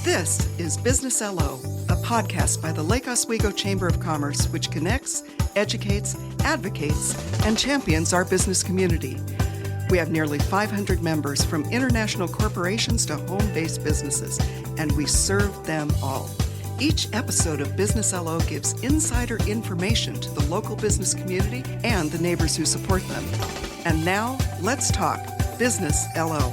This is Business LO, a podcast by the Lake Oswego Chamber of Commerce, which connects, educates, advocates, and champions our business community. We have nearly 500 members from international corporations to home-based businesses, and we serve them all. Each episode of Business LO gives insider information to the local business community and the neighbors who support them. And now, let's talk Business LO.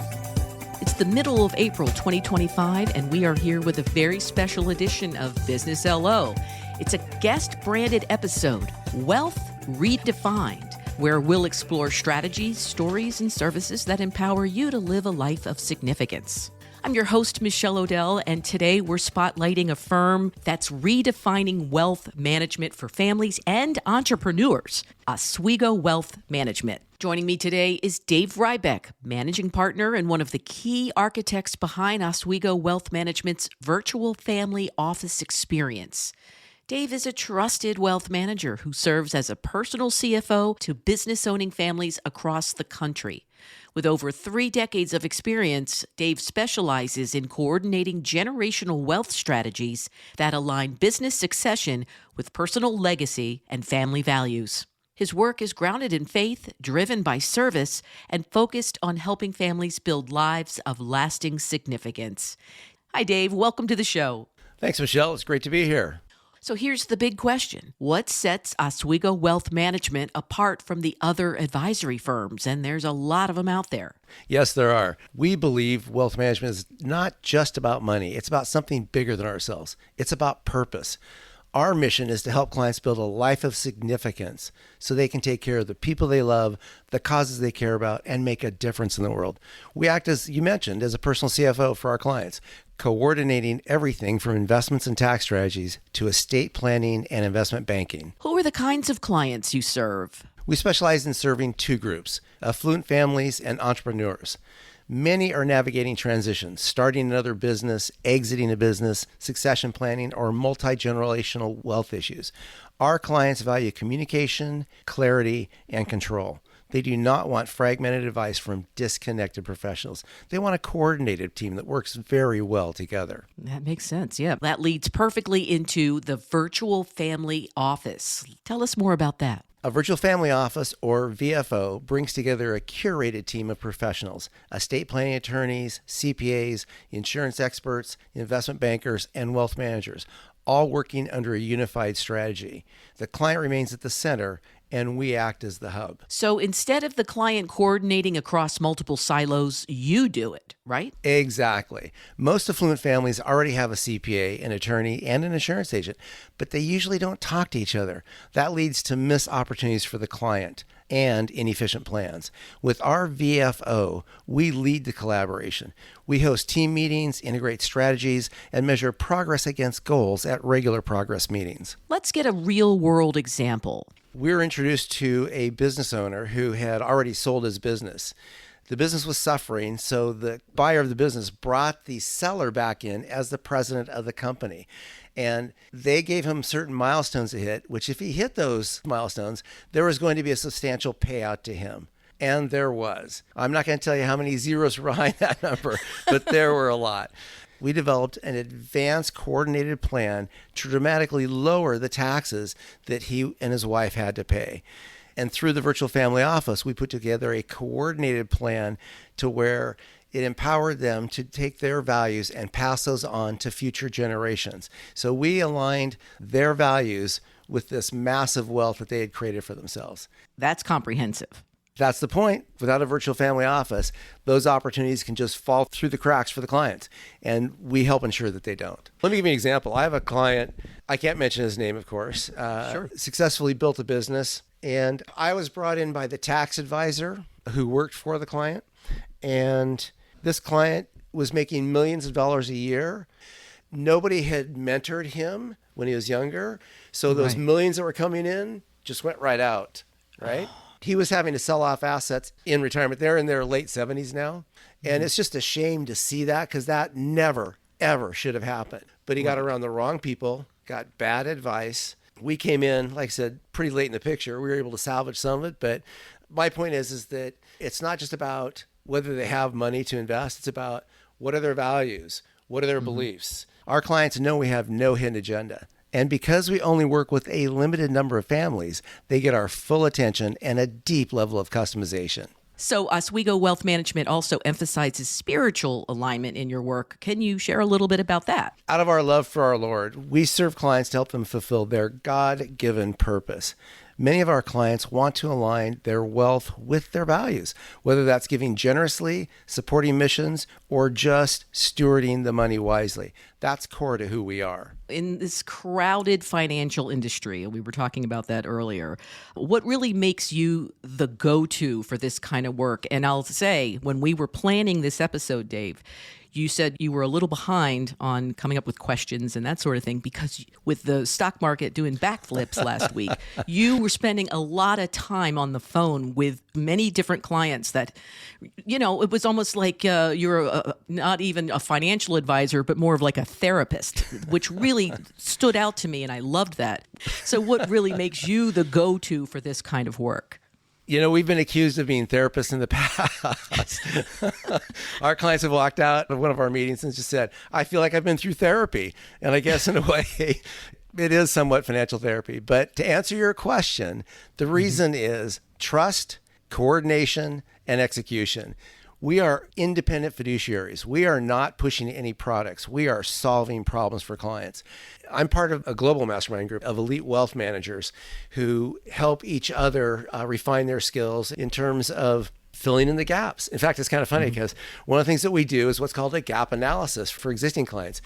It's the middle of April 2025, and we are here with a very special edition of Business LO. It's a guest-branded episode, Wealth Redefined, where we'll explore strategies, stories, and services that empower you to live a life of significance. I'm your host, Michelle Odell, and today we're spotlighting a firm that's redefining wealth management for families and entrepreneurs, Oswego Wealth Management. Joining me today is Dave Riback, managing partner and one of the key architects behind Oswego Wealth Management's virtual family office experience. Dave is a trusted wealth manager who serves as a personal CFO to business-owning families across the country. With over 3 decades of experience, Dave specializes in coordinating generational wealth strategies that align business succession with personal legacy and family values. His work is grounded in faith, driven by service, and focused on helping families build lives of lasting significance. Hi, Dave. Welcome to the show. Thanks, Michelle. It's great to be here. So here's the big question. What sets Oswego Wealth Management apart from the other advisory firms? And there's a lot of them out there. Yes, there are. We believe wealth management is not just about money. It's about something bigger than ourselves. It's about purpose. Our mission is to help clients build a life of significance so they can take care of the people they love, the causes they care about, and make a difference in the world. We act, as you mentioned, as a personal CFO for our clients, coordinating everything from investments and tax strategies to estate planning and investment banking. Who are the kinds of clients you serve? We specialize in serving 2 groups, affluent families and entrepreneurs. Many are navigating transitions, starting another business, exiting a business, succession planning, or multi-generational wealth issues. Our clients value communication, clarity, and control. They do not want fragmented advice from disconnected professionals. They want a coordinated team that works very well together. That makes sense, yeah. That leads perfectly into the virtual family office. Tell us more about that. A virtual family office, or VFO, brings together a curated team of professionals, estate planning attorneys, CPAs, insurance experts, investment bankers, and wealth managers, all working under a unified strategy. The client remains at the center, and we act as the hub. So instead of the client coordinating across multiple silos, you do it, right? Exactly. Most affluent families already have a CPA, an attorney, and an insurance agent, but they usually don't talk to each other. That leads to missed opportunities for the client and inefficient plans. With our VFO, we lead the collaboration. We host team meetings, integrate strategies, and measure progress against goals at regular progress meetings. Let's get a real-world example. We were introduced to a business owner who had already sold his business. The business was suffering, so the buyer of the business brought the seller back in as the president of the company. And they gave him certain milestones to hit, which if he hit those milestones, there was going to be a substantial payout to him. And there was. I'm not going to tell you how many zeros were behind that number, but there were a lot. We developed an advanced coordinated plan to dramatically lower the taxes that he and his wife had to pay. And through the virtual family office, we put together a coordinated plan to where it empowered them to take their values and pass those on to future generations. So we aligned their values with this massive wealth that they had created for themselves. That's comprehensive. That's the point. Without a virtual family office, those opportunities can just fall through the cracks for the clients, and we help ensure that they don't. Let me give you an example. I have a client, I can't mention his name, of course, Sure. Successfully built a business, and I was brought in by the tax advisor who worked for the client, and this client was making millions of dollars a year. Nobody had mentored him when he was younger, so those millions that were coming in just went right out, right? He was having to sell off assets in retirement. They're in their late 70s now. And it's just a shame to see that because that never, ever should have happened. But he got around the wrong people, got bad advice. We came in, like I said, pretty late in the picture. We were able to salvage some of it. But my point is that it's not just about whether they have money to invest. It's about what are their values? What are their beliefs? Our clients know we have no hidden agenda. And because we only work with a limited number of families, they get our full attention and a deep level of customization. So Oswego Wealth Management also emphasizes spiritual alignment in your work. Can you share a little bit about that? Out of our love for our Lord, we serve clients to help them fulfill their God-given purpose. Many of our clients want to align their wealth with their values, whether that's giving generously, supporting missions, or just stewarding the money wisely. That's core to who we are. In this crowded financial industry, and we were talking about that earlier, what really makes you the go-to for this kind of work? And I'll say, when we were planning this episode, Dave, you said you were a little behind on coming up with questions and that sort of thing because with the stock market doing backflips last week, you were spending a lot of time on the phone with many different clients that, it was almost like you're not even a financial advisor, but more of like a therapist, which really stood out to me, and I loved that. So what really makes you the go-to for this kind of work? We've been accused of being therapists in the past. Our clients have walked out of one of our meetings and just said, I feel like I've been through therapy. And I guess in a way, it is somewhat financial therapy. But to answer your question, the reason is trust, coordination, and execution. We are independent fiduciaries. We are not pushing any products. We are solving problems for clients. I'm part of a global mastermind group of elite wealth managers who help each other refine their skills in terms of filling in the gaps. In fact, it's kind of funny because one of the things that we do is what's called a gap analysis for existing clients,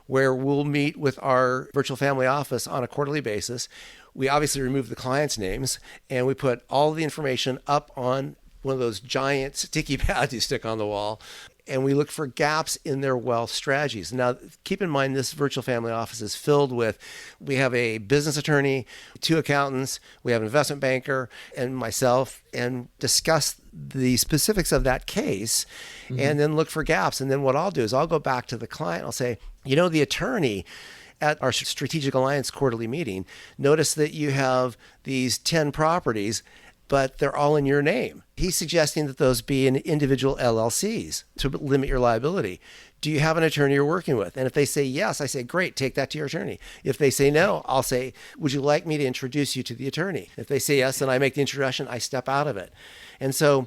where we'll meet with our virtual family office on a quarterly basis. We obviously remove the clients' names and we put all the information up on one of those giant sticky pads you stick on the wall, and we look for gaps in their wealth strategies. Now, keep in mind, this virtual family office is filled with, we have a business attorney, 2 accountants, we have an investment banker, and myself, and discuss the specifics of that case, and then look for gaps. And then what I'll do is I'll go back to the client, I'll say, the attorney at our Strategic Alliance quarterly meeting noticed that you have these 10 properties, but they're all in your name. He's suggesting that those be in individual LLCs to limit your liability. Do you have an attorney you're working with? And if they say yes, I say, great, take that to your attorney. If they say no, I'll say, would you like me to introduce you to the attorney? If they say yes, then I make the introduction, I step out of it. And so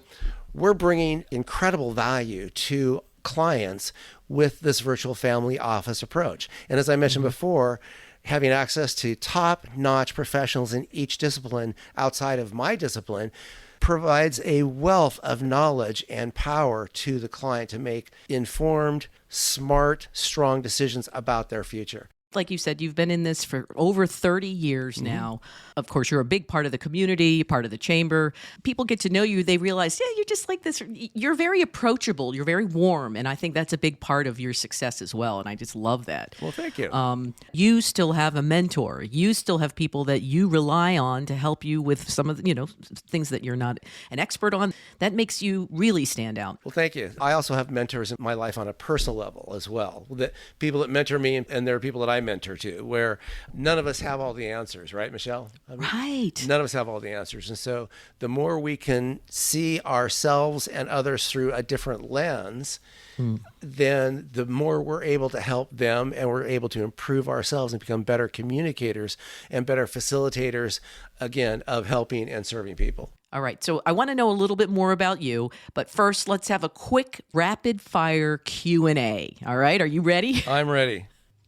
we're bringing incredible value to clients with this virtual family office approach. And as I mentioned before, having access to top-notch professionals in each discipline outside of my discipline provides a wealth of knowledge and power to the client to make informed, smart, strong decisions about their future. Like you said, you've been in this for over 30 years now. Of course, you're a big part of the community, part of the chamber. People get to know you. They realize, you're just like this. You're very approachable. You're very warm. And I think that's a big part of your success as well. And I just love that. Well, thank you. You still have a mentor. You still have people that you rely on to help you with some of the, things that you're not an expert on. That makes you really stand out. Well, thank you. I also have mentors in my life on a personal level as well. The people that mentor me, and there are people that I mentor to, where none of us have all the answers, right, Michelle? Right. None of us have all the answers. And so the more we can see ourselves and others through a different lens, then the more we're able to help them, and we're able to improve ourselves and become better communicators and better facilitators, again, of helping and serving people. All right. So I want to know a little bit more about you, but first let's have a quick rapid fire Q&A. All right. Are you ready? I'm ready.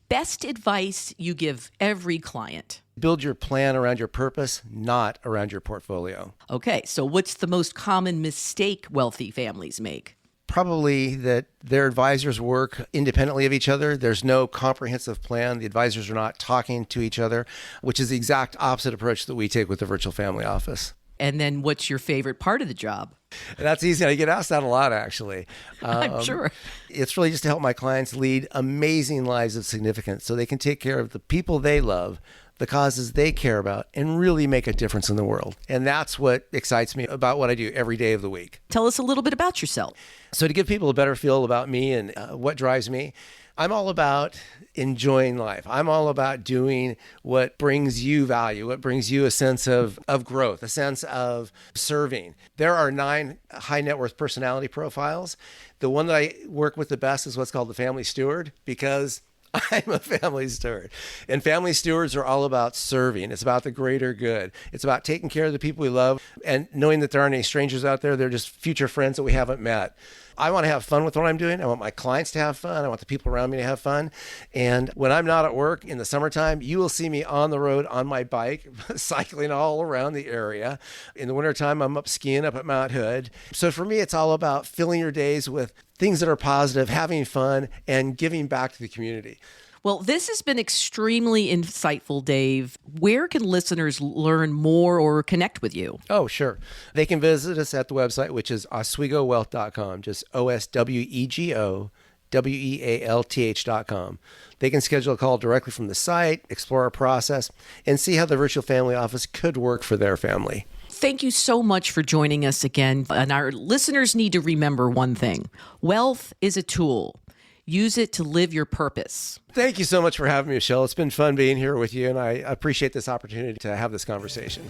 Best advice you give every client? Build your plan around your purpose, not around your portfolio. Okay. So what's the most common mistake wealthy families make? Probably that their advisors work independently of each other. There's no comprehensive plan. The advisors are not talking to each other, which is the exact opposite approach that we take with the virtual family office. And then what's your favorite part of the job? And that's easy. I get asked that a lot, actually. I'm sure. It's really just to help my clients lead amazing lives of significance so they can take care of the people they love, the causes they care about, and really make a difference in the world. And that's what excites me about what I do every day of the week. Tell us a little bit about yourself. So to give people a better feel about me and what drives me, I'm all about enjoying life. I'm all about doing what brings you value, what brings you a sense of growth, a sense of serving. There are 9 high net worth personality profiles. The one that I work with the best is what's called the family steward, because I'm a family steward. And family stewards are all about serving. It's about the greater good. It's about taking care of the people we love and knowing that there aren't any strangers out there. They're just future friends that we haven't met. I want to have fun with what I'm doing. I want my clients to have fun. I want the people around me to have fun. And when I'm not at work in the summertime, you will see me on the road on my bike, cycling all around the area. In the wintertime, I'm up skiing up at Mount Hood. So for me, it's all about filling your days with things that are positive, having fun, and giving back to the community. Well, this has been extremely insightful, Dave. Where can listeners learn more or connect with you? Oh, sure. They can visit us at the website, which is oswegowealth.com, just OSWEGOWEALTH.com. They can schedule a call directly from the site, explore our process, and see how the virtual family office could work for their family. Thank you so much for joining us again. And our listeners need to remember one thing. Wealth is a tool. Use it to live your purpose. Thank you so much for having me, Michelle. It's been fun being here with you, and I appreciate this opportunity to have this conversation.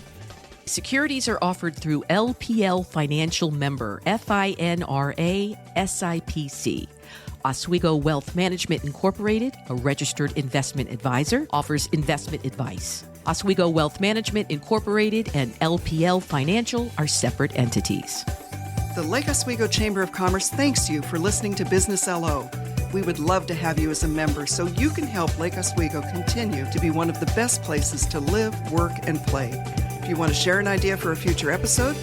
Securities are offered through LPL Financial Member, FINRA SIPC. Oswego Wealth Management Incorporated, a registered investment advisor, offers investment advice. Oswego Wealth Management Incorporated and LPL Financial are separate entities. The Lake Oswego Chamber of Commerce thanks you for listening to Business LO. We would love to have you as a member so you can help Lake Oswego continue to be one of the best places to live, work, and play. If you want to share an idea for a future episode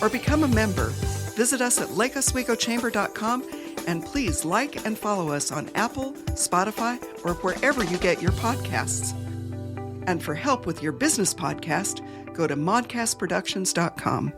or become a member, visit us at lakeoswegochamber.com and please like and follow us on Apple, Spotify, or wherever you get your podcasts. And for help with your business podcast, go to modcastproductions.com.